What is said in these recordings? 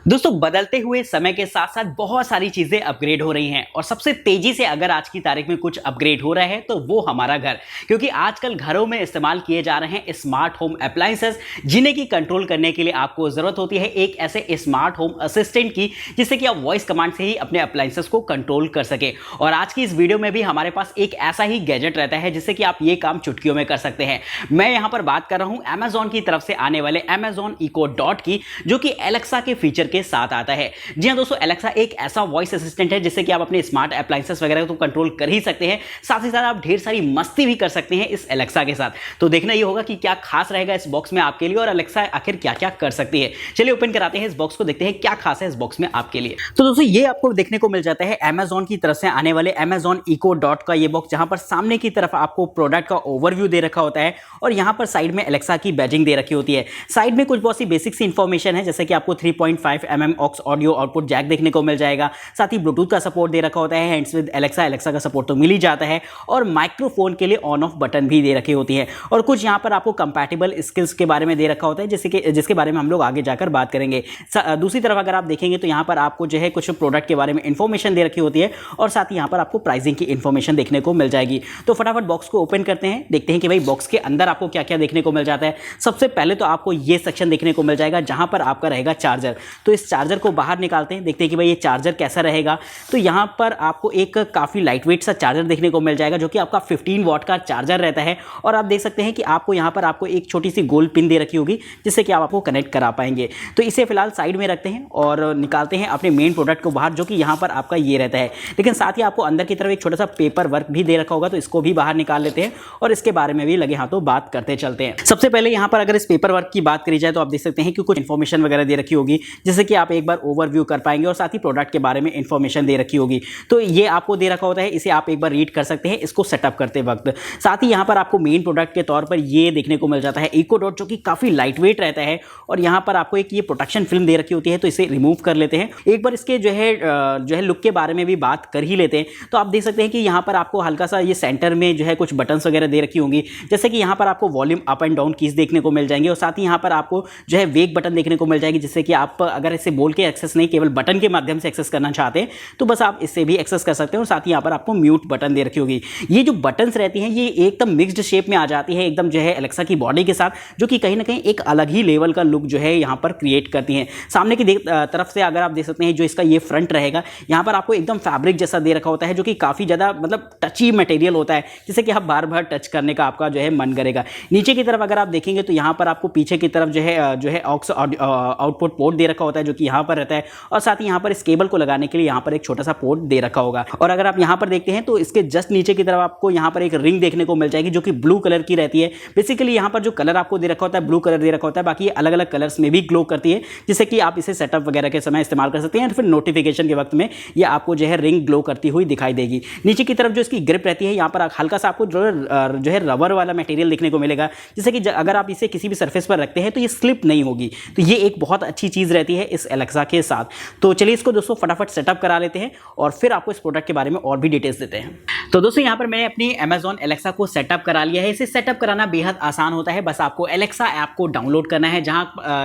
दोस्तों बदलते हुए समय के साथ साथ बहुत सारी चीजें अपग्रेड हो रही हैं और सबसे तेजी से अगर आज की तारीख में कुछ अपग्रेड हो रहा है तो वो हमारा घर, क्योंकि आजकल घरों में इस्तेमाल किए जा रहे हैं स्मार्ट होम अप्लायंसेस, जिन्हें की कंट्रोल करने के लिए आपको जरूरत होती है एक ऐसे स्मार्ट होम असिस्टेंट की जिससे कि आप वॉइस कमांड से ही अपने अप्लायंसेस को कंट्रोल कर सके। और आज की इस वीडियो में भी हमारे पास एक ऐसा ही गैजेट रहता है जिससे कि आप ये काम चुटकियों में कर सकते हैं। मैं यहां पर बात कर रहा हूं Amazon की तरफ से आने वाले Amazon Echo Dot की, जो कि Alexa के फीचर के साथ आता है। जी हां दोस्तों, एलेक्सा एक ऐसा वॉइस असिस्टेंट है जिससे कि आप अपने स्मार्ट अप्लायंसेस वगैरह को कंट्रोल कर ही सकते हैं, साथ ही साथ आप ढेर सारी मस्ती भी कर सकते हैं इस एलेक्सा के साथ। तो देखना ये होगा कि क्या खास रहेगा इस बॉक्स में आपके लिए और एलेक्सा आखिर क्या क्या कर सकती है। चलिए ओपन कराते हैं इस बॉक्स को, देखते हैं क्या खास है इस बॉक्स में आपके लिए। तो दोस्तों ये आपको देखने को मिल जाता है Amazon की तरफ से आने वाले Amazon Echo Dot का ये बॉक्स, जहां पर सामने की तरफ आपको प्रोडक्ट का ओवरव्यू दे रखा होता है और यहां पर साइड में एलेक्सा की बैजिंग दे रखी होती है। साइड में कुछ बहुत सी बेसिक सी इंफॉर्मेशन है, जैसे कि आपको 3.5 mm aux audio output jack देखने को मिल जाएगा, साथ ही ब्लूटूथ का सपोर्ट दे रखा होता है, हैंड्स विद एलेक्सा का सपोर्ट तो मिल ही जाता है, और माइक्रोफोन के लिए ऑन ऑफ बटन भी दे रखी होती है। और कुछ यहाँ पर आपको कंपैटिबल स्किल्स के बारे में दे रखा होता है, जैसे कि जिसके बारे में हम लोग आगे जाकर बात करेंगे। दूसरी तरफ अगर आप देखेंगे तो यहाँ पर आपको जो है कुछ प्रोडक्ट के बारे में इंफॉर्मेशन दे रखी होती है और साथ ही यहाँ पर आपको प्राइसिंग की इंफॉर्मेशन देखने को मिल जाएगी। तो फटाफट बॉक्स को ओपन करते हैं, देखते हैं कि भाई बॉक्स के अंदर आपको क्या क्या देखने को मिल जाता है। सबसे पहले तो आपको ये सेक्शन देखने को मिल जाएगा जहां पर आपका रहेगा चार्जर। तो इस चार्जर को बाहर निकालते हैं, देखते हैं कि भाई ये चार्जर कैसा रहेगा। तो यहाँ पर आपको एक काफ़ी लाइट वेट सा चार्जर देखने को मिल जाएगा, जो कि आपका 15 वॉट का चार्जर रहता है। और आप देख सकते हैं कि आपको यहाँ पर आपको एक छोटी सी गोल पिन दे रखी होगी जिससे कि आप आपको कनेक्ट करा पाएंगे। तो इसे फिलहाल साइड में रखते हैं और निकालते हैं अपने मेन प्रोडक्ट को बाहर, जो कि यहाँ पर आपका ये रहता है। लेकिन साथ ही आपको अंदर की तरफ एक छोटा सा पेपर वर्क भी दे रखा होगा, तो इसको भी बाहर निकाल लेते हैं और इसके बारे में भी लगे हाथों बात करते चलते हैं। सबसे पहले यहाँ पर अगर इस पेपर वर्क की बात करी जाए तो आप देख सकते हैं कि कुछ इन्फॉर्मेशन वगैरह दे रखी होगी, जिससे कि आप एक बार ओवरव्यू कर पाएंगे, और साथ ही प्रोडक्ट के बारे में इंफॉर्मेशन दे रखी होगी। तो ये आपको दे रखा होता है, इसे आप एक बार रीड कर सकते हैं इसको सेटअप करते वक्त। साथ ही यहाँ पर आपको मेन प्रोडक्ट के तौर पर ये देखने को मिल जाता है Echo Dot, जो कि काफ़ी लाइट वेट रहता है। और यहाँ पर आपको एक ये प्रोटेक्शन फिल्म दे रखी होती है, तो इसे रिमूव कर लेते हैं। एक बार इसके जो है लुक के बारे में भी बात कर ही लेते हैं। तो आप देख सकते हैं कि यहाँ पर आपको हल्का सा ये सेंटर में जो है कुछ बटन्स वगैरह दे रखी होंगी, जैसे कि यहाँ पर आपको volume up and down keys देखने को मिल जाएंगे, और साथ ही यहाँ पर आपको जो है वेक बटन देखने को मिल जाएगी, जिससे कि आप अगर इसे बोल के एक्सेस नहीं, केवल बटन के माध्यम से एक्सेस करना चाहते हैं तो बस आप इससे भी एक्सेस कर सकते हैं। और साथ ही यहाँ पर आपको म्यूट बटन दे रखी होगी। ये जो बटन्स रहती हैं ये एकदम मिक्स्ड शेप में आ जाती है, एकदम जो है एलेक्सा की बॉडी के साथ, जो कि कहीं ना कहीं एक अलग ही लेवल का लुक जो है यहाँ पर क्रिएट करती हैं। सामने की तरफ से अगर आप देख सकते हैं जो इसका ये फ्रंट रहेगा, यहाँ पर आपको एकदम फैब्रिक जैसा दे रखा होता है, जो कि काफ़ी ज़्यादा मतलब टची मटेरियल होता है, जिससे कि आप बार बार टच करने का आपका जो है मन करेगा। नीचे की तरफ अगर आप देखेंगे तो यहाँ पर आपको पीछे की तरफ जो है ऑक्स आउटपुट पोर्ट दे रखा होता है, जो कि यहाँ पर रहता है, और साथ ही यहाँ पर इस केबल को लगाने के लिए यहाँ पर एक छोटा सा पोर्ट दे रखा होगा। और अगर आप यहाँ पर देखते हैं तो इसके जस्ट नीचे की तरफ आपको यहाँ पर एक रिंग देखने को मिल जाएगी, जो कि ब्लू कलर की रहती है। बेसिकली यहाँ पर जो कलर आपको दे रखा होता है ब्लू कलर दे रखा होता है, बाकी अलग अलग कलर्स में भी ग्लो करती है, जिससे कि आप इसे सेटअप वगैरह के समय इस्तेमाल कर सकते हैं। फिर नोटिफिकेशन के वक्त में ये आपको जो है रिंग ग्लो करती हुई दिखाई देगी। नीचे की तरफ जो इसकी ग्रिप रहती है, यहाँ पर हल्का सा आपको जो है रबर वाला मटेरियल देखने को मिलेगा, जिससे कि अगर आप इसे किसी भी सरफेस पर रखते हैं तो ये स्लिप नहीं होगी। तो ये एक बहुत अच्छी चीज़ रहती है इस एलेक्सा के साथ। तो चलिए इसको दोस्तों फटाफट सेटअप करा लेते हैं और फिर आपको इस प्रोडक्ट के बारे में और भी डिटेल्स देते हैं। तो दोस्तों यहाँ पर मैंने अपनी Amazon Alexa को सेटअप करा लिया है। इसे सेटअप कराना बेहद आसान होता है, बस आपको Alexa ऐप को डाउनलोड करना है,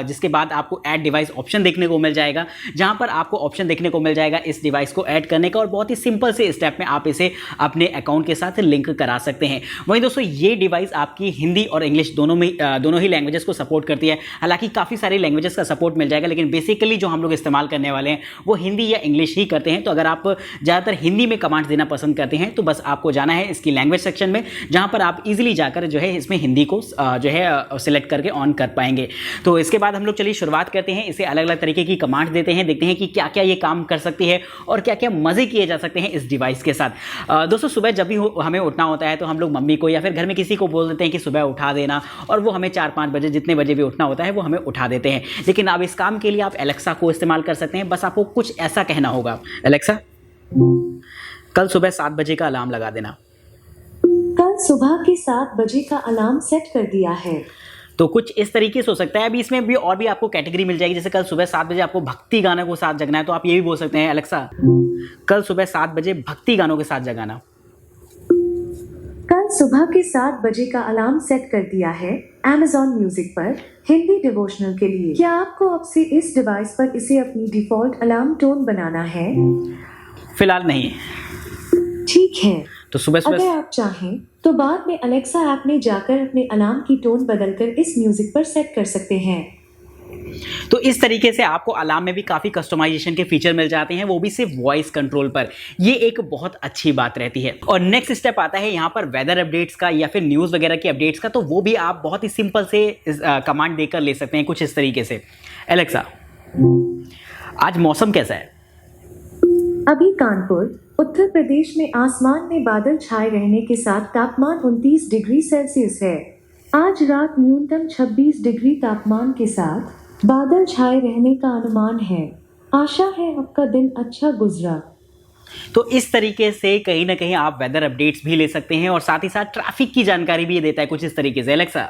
जिसके बाद आपको ऐड डिवाइस ऑप्शन देखने को मिल जाएगा, जहां पर आपको ऑप्शन देखने को मिल जाएगा इस डिवाइस को ऐड करने का, और बहुत ही सिंपल से स्टेप में आप इसे अपने अकाउंट के साथ लिंक करा सकते हैं। वहीं दोस्तों ये डिवाइस आपकी हिंदी और इंग्लिश दोनों ही लैंग्वेजेस को सपोर्ट करती है। हालांकि काफ़ी सारी लैंग्वेजेस का सपोर्ट मिल जाएगा, लेकिन बेसिकली जो हम लोग इस्तेमाल करने वाले हैं वो हिंदी या इंग्लिश ही करते हैं। तो अगर आप ज़्यादातर हिंदी में कमांड्स देना पसंद करते हैं तो बस आपको जाना है इसकी लैंग्वेज सेक्शन में, जहां पर आप इजीली जाकर जो है इसमें हिंदी को जो है सिलेक्ट करके ऑन कर पाएंगे। तो इसके बाद हम लोग चलिए शुरुआत करते हैं, इसे अलग अलग तरीके की कमांड्स देते हैं, देखते हैं कि क्या क्या ये काम कर सकती है और क्या क्या मज़े किए जा सकते हैं इस डिवाइस के साथ। दोस्तों सुबह जब भी हमें उठना होता है तो हम लोग मम्मी को या फिर घर में किसी को बोल देते हैं कि सुबह उठा देना, और वो हमें 4-5 बजे जितने बजे भी उठना होता है वो हमें उठा देते हैं। लेकिन अब इस काम के लिए आप एलेक्सा को इस्तेमाल कर सकते हैं। बस आपको कुछ ऐसा कहना होगा, एलेक्सा कल सुबह 7 बजे का अलार्म लगा देना। कल सुबह के 7 बजे का अलार्म सेट कर दिया है। तो कुछ इस तरीके से हो सकता है। अभी इसमें भी और भी आपको कैटेगरी मिल जाएगी, जैसे कल सुबह 7 बजे आपको भक्ति गाने को साथ जगना है, तो आप ये भी बोल सकते हैं एलेक्सा कल सुबह 7 बजे भक्ति गानों के साथ जगाना। कल सुबह के 7 बजे का अलार्म सेट कर दिया है, Amazon म्यूजिक पर हिंदी डिवोशनल के लिए। क्या आपको अब से इस डिवाइस पर इसे अपनी डिफॉल्ट अलार्म टोन बनाना है? फिलहाल नहीं। ठीक है, तो सुबह अगर सुबह आप चाहें तो बाद में अलेक्सा ऐप में जाकर अपने अलार्म की टोन बदलकर इस म्यूजिक पर सेट कर सकते हैं। तो इस तरीके से आपको अलार्म में भी काफ़ी कस्टमाइजेशन के फीचर मिल जाते हैं, वो भी सिर्फ वॉइस कंट्रोल पर। ये एक बहुत अच्छी बात रहती है। और नेक्स्ट स्टेप आता है यहाँ पर वेदर अपडेट्स का या फिर न्यूज़ वगैरह के अपडेट्स का। तो वो भी आप बहुत ही सिंपल से कमांड देकर ले सकते हैं, कुछ इस तरीके से। एलेक्सा, आज मौसम कैसा है? अभी कानपुर उत्तर प्रदेश में आसमान में बादल छाए रहने के साथ तापमान 29 डिग्री सेल्सियस है। आज रात न्यूनतम 26 डिग्री तापमान के साथ बादल छाए रहने का अनुमान है। आशा है आपका दिन अच्छा गुजरा। तो इस तरीके से कहीं ना कहीं आप वेदर अपडेट्स भी ले सकते हैं और साथ ही साथ ट्रैफिक की जानकारी भी ये देता है कुछ इस तरीके से। एलेक्सा,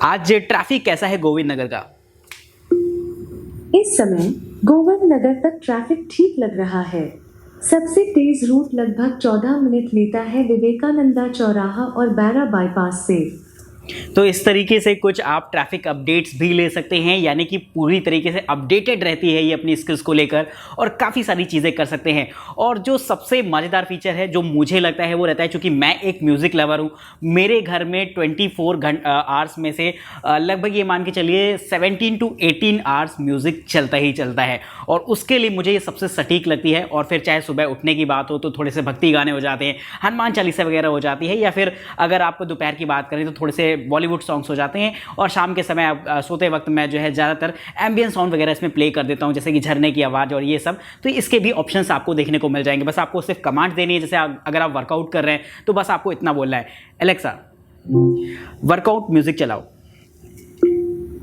आज ट्रैफिक कैसा है गोविंद नगर का? इस समय गोविंद नगर तक ट्रैफिक ठीक लग रहा है। सबसे तेज रूट लगभग 14 मिनट लेता है विवेकानंदा चौराहा और बैरा बाईपास से। तो इस तरीके से कुछ आप ट्रैफिक अपडेट्स भी ले सकते हैं, यानी कि पूरी तरीके से अपडेटेड रहती है ये अपनी स्किल्स को लेकर और काफ़ी सारी चीज़ें कर सकते हैं। और जो सबसे मज़ेदार फीचर है जो मुझे लगता है वो रहता है, क्योंकि मैं एक म्यूज़िक लवर हूँ, मेरे घर में 24 आवर्स में से लगभग ये मान के चलिए 17 to 18 आवर्स म्यूज़िक चलता ही चलता है। और उसके लिए मुझे ये सबसे सटीक लगती है। और फिर चाहे सुबह उठने की बात हो तो थोड़े से भक्ति गाने हो जाते हैं, हनुमान चालीसा वगैरह हो जाती है, या फिर अगर आप दोपहर की बात करें तो थोड़े से बॉलीवुड सॉन्ग्स हो जाते हैं। और शाम के समय सोते वक्त मैं जो है ज़्यादातर एम्बियंट साउंड वगैरह इसमें प्ले कर देता हूं, जैसे कि झरने की आवाज़ और ये सब। तो इसके भी ऑप्शंस आपको देखने को मिल जाएंगे। बस आपको सिर्फ कमांड देनी है। जैसे अगर आप वर्कआउट कर रहे हैं तो बस आपको इतना बोलना है, एलेक्सा वर्कआउट म्यूजिक चलाओ।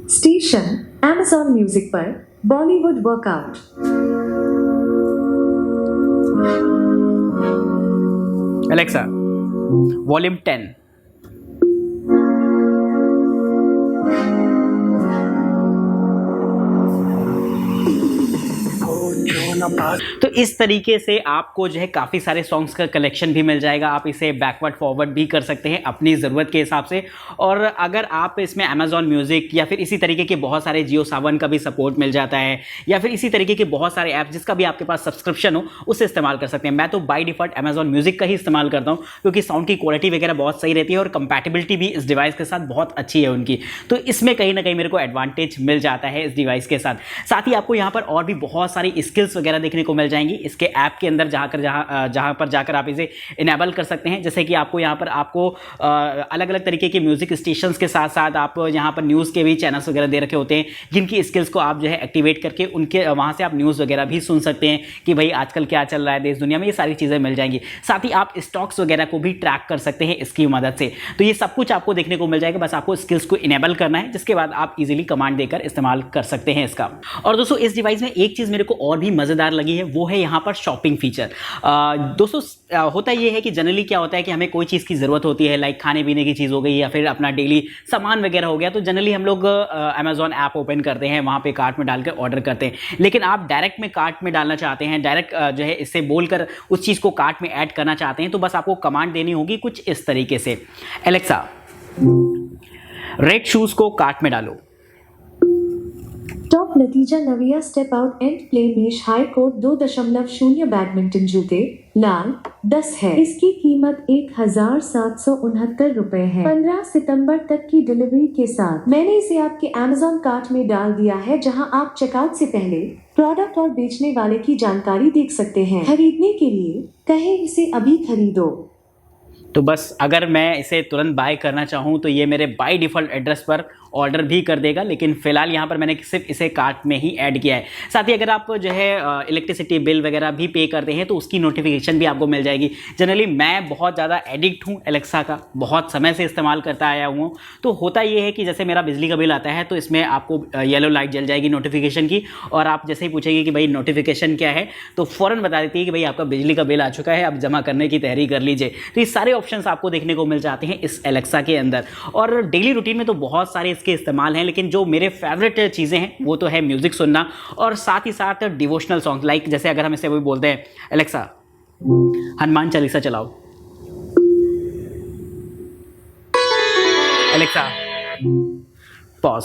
स्टेशन Amazon म्यूजिक पर बॉलीवुड वर्कआउट। Alexa volume 10। तो इस तरीके से आपको जो है काफ़ी सारे सॉन्ग्स का कलेक्शन भी मिल जाएगा। आप इसे बैकवर्ड फॉरवर्ड भी कर सकते हैं अपनी ज़रूरत के हिसाब से। और अगर आप इसमें Amazon म्यूज़िक या फिर इसी तरीके के बहुत सारे जियो सावन का भी सपोर्ट मिल जाता है, या फिर इसी तरीके के बहुत सारे ऐप जिसका भी आपके पास सब्सक्रिप्शन हो उससे इस्तेमाल कर सकते हैं। मैं तो बाय डिफ़ॉल्ट Amazon म्यूज़िक का ही इस्तेमाल करता हूँ, क्योंकि साउंड की क्वालिटी वगैरह बहुत सही रहती है और कंपैटिबिलिटी भी इस डिवाइस के साथ बहुत अच्छी है उनकी। तो इसमें कहीं ना कहीं मेरे को एडवांटेज मिल जाता है इस डिवाइस के साथ। साथ ही आपको यहाँ पर और भी बहुत सारी स्किल्स वगैरह देखने को मिल जाएंगी इसके ऐप के अंदर, जहाँ पर जाकर आप इसे इनेबल कर सकते हैं। जैसे कि आपको यहाँ पर आपको अलग अलग तरीके के म्यूजिक स्टेशंस के साथ साथ आप यहाँ पर न्यूज़ के भी चैनल्स वगैरह दे रखे होते हैं, जिनकी स्किल्स को आप जो है एक्टिवेट करके उनके वहाँ से आप न्यूज़ वगैरह भी सुन सकते हैं कि भाई आजकल क्या चल रहा है देश दुनिया में। ये सारी चीज़ें मिल जाएंगी। साथ ही आप स्टॉक्स वगैरह को भी ट्रैक कर सकते हैं इसकी मदद से। तो ये सब कुछ आपको देखने को मिल जाएगा। बस आपको स्किल्स को इनेबल करना है, जिसके बाद आप इजीली कमांड देकर इस्तेमाल कर सकते हैं इसका। और दोस्तों इस डिवाइस में एक चीज़ मेरे को और भी मज़ेदार लगी है, वो है यहाँ पर शॉपिंग फीचर। दोस्तों होता ये है कि जनरली क्या होता है कि हमें कोई चीज़ की ज़रूरत होती है, लाइक खाने पीने की चीज़ हो गई या फिर अपना डेली सामान वगैरह हो गया, तो जनरली हम लोग Amazon ऐप ओपन करते हैं, वहाँ पे कार्ट में डालकर ऑर्डर करते हैं। लेकिन आप डायरेक्ट में कार्ट में डालना चाहते हैं, डायरेक्ट जो है इससे बोलकर उस चीज़ को कार्ट में ऐड करना चाहते हैं, तो बस आपको कमांड देनी होगी कुछ इस तरीके से, एलेक्सा रेड शूज़ को कार्ट में डालो। टॉप नतीजा Nivia step out and play mesh high court 2.0 badminton जूते लाल 10 है। इसकी कीमत 1,769 रुपए है। 15 सितंबर तक की डिलीवरी के साथ। मैंने इसे आपके Amazon कार्ट में डाल दिया है, जहां आप चेकआउट से पहले प्रोडक्ट और बेचने वाले की जानकारी देख सकते हैं। खरीदने के लिए कहें इसे अभी खरीदो। तो बस अगर मैं इसे तुरंत बाय करना चाहूँ तो ये मेरे बाय डिफ़ॉल्ट एड्रेस पर ऑर्डर भी कर देगा, लेकिन फ़िलहाल यहाँ पर मैंने सिर्फ इसे कार्ट में ही ऐड किया है। साथ ही अगर आप जो है इलेक्ट्रिसिटी बिल वगैरह भी पे करते हैं तो उसकी नोटिफिकेशन भी आपको मिल जाएगी। जनरली मैं बहुत ज़्यादा एडिक्ट हूँ एलेक्सा का, बहुत समय से इस्तेमाल करता आया हूँ। तो होता ये है कि जैसे मेरा बिजली का बिल आता है तो इसमें आपको येलो लाइट जल जाएगी नोटिफिकेशन की, और आप जैसे ही पूछेंगे कि भाई नोटिफिकेशन क्या है तो फ़ौरन बता देती है कि भाई आपका बिजली का बिल आ चुका है, आप जमा करने की तैयारी कर लीजिए। तो ये सारे ऑप्शंस आपको देखने को मिल जाते हैं इस एलेक्सा के अंदर। और डेली रूटीन में तो बहुत सारे इसके इस्तेमाल हैं, लेकिन जो मेरे फेवरेट चीज़ें हैं वो तो है म्यूज़िक सुनना और साथ ही साथ डिवोशनल सॉन्ग। लाइक जैसे अगर हम इसे वही बोलते हैं, एलेक्सा हनुमान चालीसा चलाओ। Alexa pause.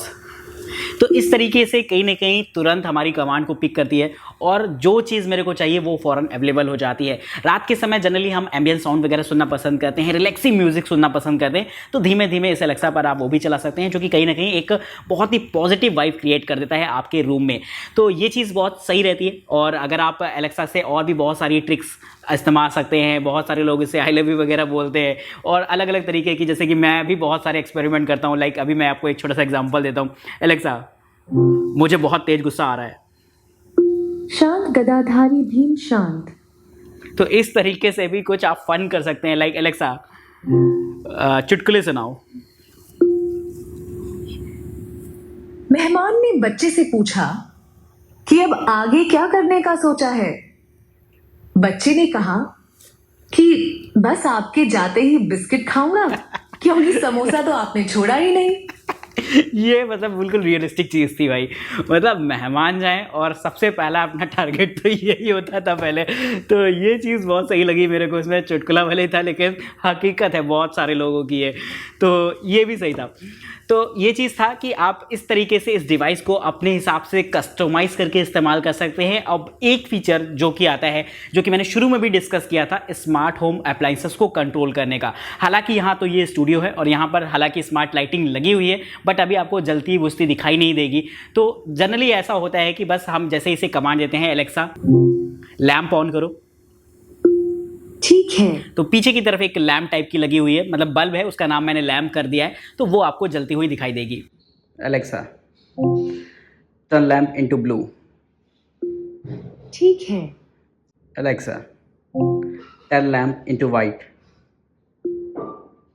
तो इस तरीके से कहीं ना कहीं तुरंत हमारी कमांड को पिक करती है और जो चीज़ मेरे को चाहिए वो फ़ौरन अवेलेबल हो जाती है। रात के समय जनरली हम एम्बियंट साउंड वगैरह सुनना पसंद करते हैं, रिलैक्सिंग म्यूजिक सुनना पसंद करते हैं, तो धीमे धीमे इस एलेक्सा पर आप वो भी चला सकते हैं, जो कि कहीं ना कहीं एक बहुत ही पॉजिटिव वाइब क्रिएट कर देता है आपके रूम में। तो ये चीज़ बहुत सही रहती है। और अगर आप एलेक्सा से और भी बहुत सारी ट्रिक्स इस्तेमाल सकते हैं, बहुत सारे लोग इसे आई लव यू वगैरह बोलते हैं और अलग अलग तरीके की, जैसे कि मैं भी बहुत सारे एक्सपेरिमेंट करता हूँ। लाइक अभी मैं आपको एक छोटा सा एग्जांपल देता हूँ। एलेक्सा मुझे बहुत तेज गुस्सा आ रहा है। शांत गदाधारी भीम शांत। तो इस तरीके से भी कुछ आप फन कर सकते हैं। लाइक एलेक्सा चुटकुले सुनाओ। मेहमान ने बच्चे से पूछा कि अब आगे क्या करने का सोचा है। बच्चे ने कहा कि बस आपके जाते ही बिस्किट खाऊंगा, क्योंकि समोसा तो आपने छोड़ा ही नहीं। ये मतलब बिल्कुल रियलिस्टिक चीज़ थी भाई। मतलब मेहमान जाएं और सबसे पहला अपना टारगेट तो यही होता था पहले। तो ये चीज़ बहुत सही लगी मेरे को। इसमें चुटकुला भले ही था लेकिन हकीकत है बहुत सारे लोगों की है, तो ये भी सही था। तो ये चीज़ था कि आप इस तरीके से इस डिवाइस को अपने हिसाब से कस्टमाइज़ करके इस्तेमाल कर सकते हैं। अब एक फीचर जो कि आता है, जो कि मैंने शुरू में भी डिस्कस किया था, स्मार्ट होम अप्लाइंसेस को कंट्रोल करने का। हालांकि यहाँ तो ये स्टूडियो है और यहाँ पर हालांकि स्मार्ट लाइटिंग लगी हुई है, बट अभी आपको जलती बुझती दिखाई नहीं देगी। तो जनरली ऐसा होता है कि बस हम जैसे इसे कमांड देते हैं, एलेक्सा लैंप ऑन करो, ठीक है। तो पीछे की तरफ एक लैम्प टाइप की लगी हुई है, मतलब बल्ब है, उसका नाम मैंने लैम्प कर दिया है, तो वो आपको जलती हुई दिखाई देगी। Alexa turn lamp into blue. ठीक है। Alexa turn lamp into white.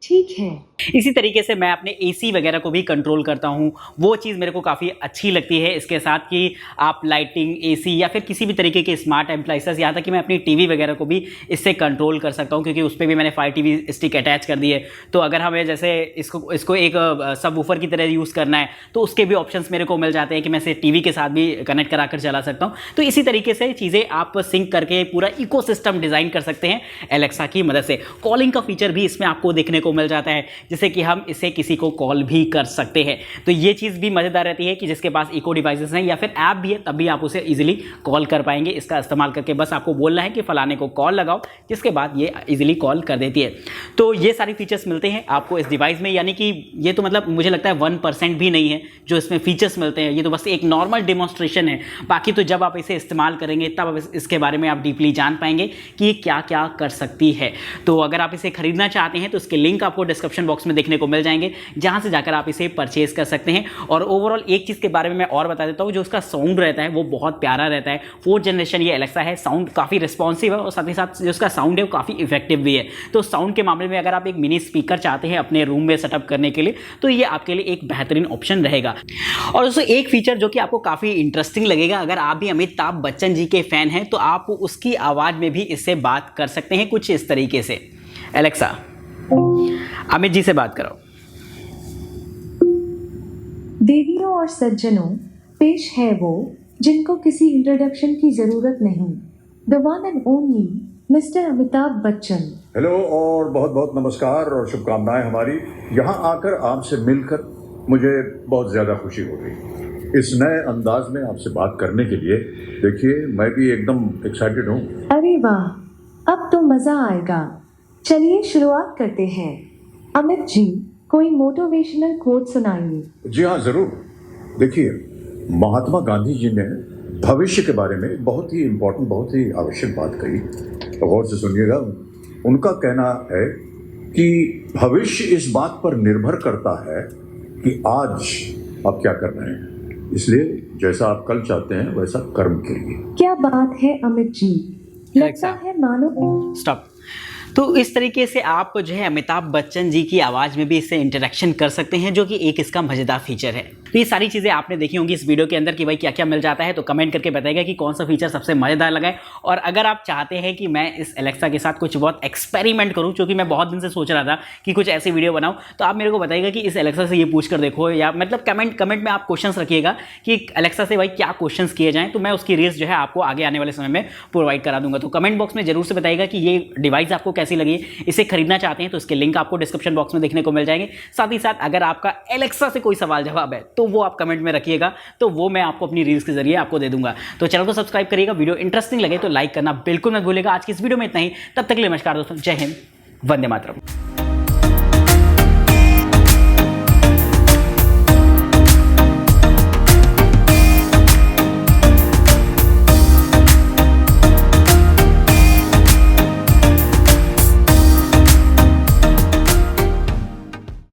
ठीक है। इसी तरीके से मैं अपने एसी वगैरह को भी कंट्रोल करता हूँ। वो चीज़ मेरे को काफ़ी अच्छी लगती है इसके साथ कि आप लाइटिंग, एसी या फिर किसी भी तरीके के स्मार्ट एप्लाइंसेस, यहाँ तक कि मैं अपनी टीवी वगैरह को भी इससे कंट्रोल कर सकता हूँ, क्योंकि उस पर भी मैंने फायर टीवी स्टिक अटैच कर दी है। तो अगर हमें जैसे इसको एक सबवूफर की तरह यूज़ करना है तो उसके भी ऑप्शंस मेरे को मिल जाते हैं कि मैं इसे टीवी के साथ भी कनेक्ट करा कर चला सकता हूँ। तो इसी तरीके से चीज़ें आप सिंक करके पूरा इकोसिस्टम डिज़ाइन कर सकते हैं एलेक्सा की मदद से। कॉलिंग का फीचर भी इसमें आपको देखने को मिल जाता है, जैसे कि हम इसे किसी को कॉल भी कर सकते हैं। तो ये चीज़ भी मज़ेदार रहती है कि जिसके पास इको डिवाइसेस हैं या फिर ऐप भी है, तब भी आप उसे इजीली कॉल कर पाएंगे इसका इस्तेमाल करके। बस आपको बोलना है कि फलाने को कॉल लगाओ, जिसके बाद ये इजीली कॉल कर देती है। तो ये सारी फीचर्स मिलते हैं आपको इस डिवाइस में, यानी कि ये तो मतलब मुझे लगता है 1% भी नहीं है जो इसमें फीचर्स मिलते हैं। ये तो बस एक नॉर्मल डेमोन्स्ट्रेशन है। बाकी तो जब आप इसे इस्तेमाल करेंगे तब आप इसके बारे में आप डीपली जान पाएंगे कि ये क्या क्या कर सकती है। तो अगर आप इसे खरीदना चाहते हैं तो इसके लिंक आपको डिस्क्रिप्शन बॉक्स में देखने को मिल जाएंगे, जहां से जाकर आप इसे परचेज कर सकते हैं। और ओवरऑल एक चीज़ के बारे में मैं और बता देता हूं, जो उसका साउंड रहता है वो बहुत प्यारा रहता है। 4th जनरेशन ये एलेक्सा है, साउंड काफ़ी रिस्पॉन्सिव है और साथ ही साथ जो उसका साउंड है वो काफ़ी इफेक्टिव भी है। तो साउंड के मामले में अगर आप एक मिनी स्पीकर चाहते हैं अपने रूम में सेटअप करने के लिए, तो ये आपके लिए एक बेहतरीन ऑप्शन रहेगा। और दोस्तों एक फीचर जो कि आपको काफ़ी इंटरेस्टिंग लगेगा, अगर आप भी अमिताभ बच्चन जी के फैन हैं तो आप उसकी आवाज़ में भी इससे बात कर सकते हैं कुछ इस तरीके से। एलेक्सा अमित जी से बात करो। देवियों और सज्जनों, पेश है वो जिनको किसी इंट्रोडक्शन की जरूरत नहीं, the one and only mister Amitabh Bachchan. Hello और बहुत बहुत नमस्कार और शुभकामनाएं। हमारी यहाँ आकर आपसे मिलकर मुझे बहुत ज़्यादा खुशी हो रही। इस नए अंदाज में आपसे बात करने के लिए देखिए मैं भी एकदम एक्साइटेड हूँ। अरे वाह, अब तो मजा आएगा। चलिए शुरुआत करते हैं। अमित जी, कोई मोटिवेशनल कोट सुनाइए। जी हाँ, ज़रूर। देखिए, महात्मा गांधी जी ने भविष्य के बारे में बहुत ही इम्पोर्टेंट, बहुत ही आवश्यक बात कही, तो गौर से सुनिएगा। उनका कहना है कि भविष्य इस बात पर निर्भर करता है कि आज आप क्या कर रहे हैं, इसलिए जैसा आप कल चाहते हैं वैसा कर्म कीजिए। क्या बात है अमित जी, लगता है मानो। स्टॉप। तो इस तरीके से आप जो है अमिताभ बच्चन जी की आवाज़ में भी इससे इंटरेक्शन कर सकते हैं, जो कि एक इसका मज़ेदार फीचर है। तो ये सारी चीज़ें आपने देखी होंगी इस वीडियो के अंदर कि भाई क्या क्या मिल जाता है, तो कमेंट करके बताइएगा कि कौन सा फीचर सबसे मज़ेदार लगा है। और अगर आप चाहते हैं कि मैं इस एलेक्सा के साथ कुछ बहुत एक्सपेरिमेंट करूँ, क्योंकि मैं बहुत दिन से सोच रहा था कि कुछ ऐसी वीडियो बनाऊँ, तो आप मेरे को बताइएगा कि इस एलेक्सा से ये पूछ कर देखो, या मतलब कमेंट में आप क्वेश्चन रखिएगा कि एलेक्सा से भाई क्या क्वेश्चन किए जाएँ, तो मैं उसकी रील्स जो है आपको आगे आने वाले समय में प्रोवाइड करा दूंगा। तो कमेंट बॉक्स में जरूर से बताइएगा कि ये डिवाइस आपको कैसे कैसी लगी, इसे खरीदना चाहते हैं तो इसके लिंक आपको डिस्क्रिप्शन बॉक्स में देखने को मिल जाएंगे। साथ ही साथ अगर आपका एलेक्सा से कोई सवाल जवाब है तो वो आप कमेंट में रखिएगा, तो वो मैं आपको अपनी रील्स के जरिए आपको दे दूंगा। तो चैनल को सब्सक्राइब करिएगा, वीडियो इंटरेस्टिंग लगे तो लाइक करना बिल्कुल मत भूलिएगा। आज की इस वीडियो में इतना ही, तब तक के लिए नमस्कार दोस्तों, जय हिंद, वंदे मातरम।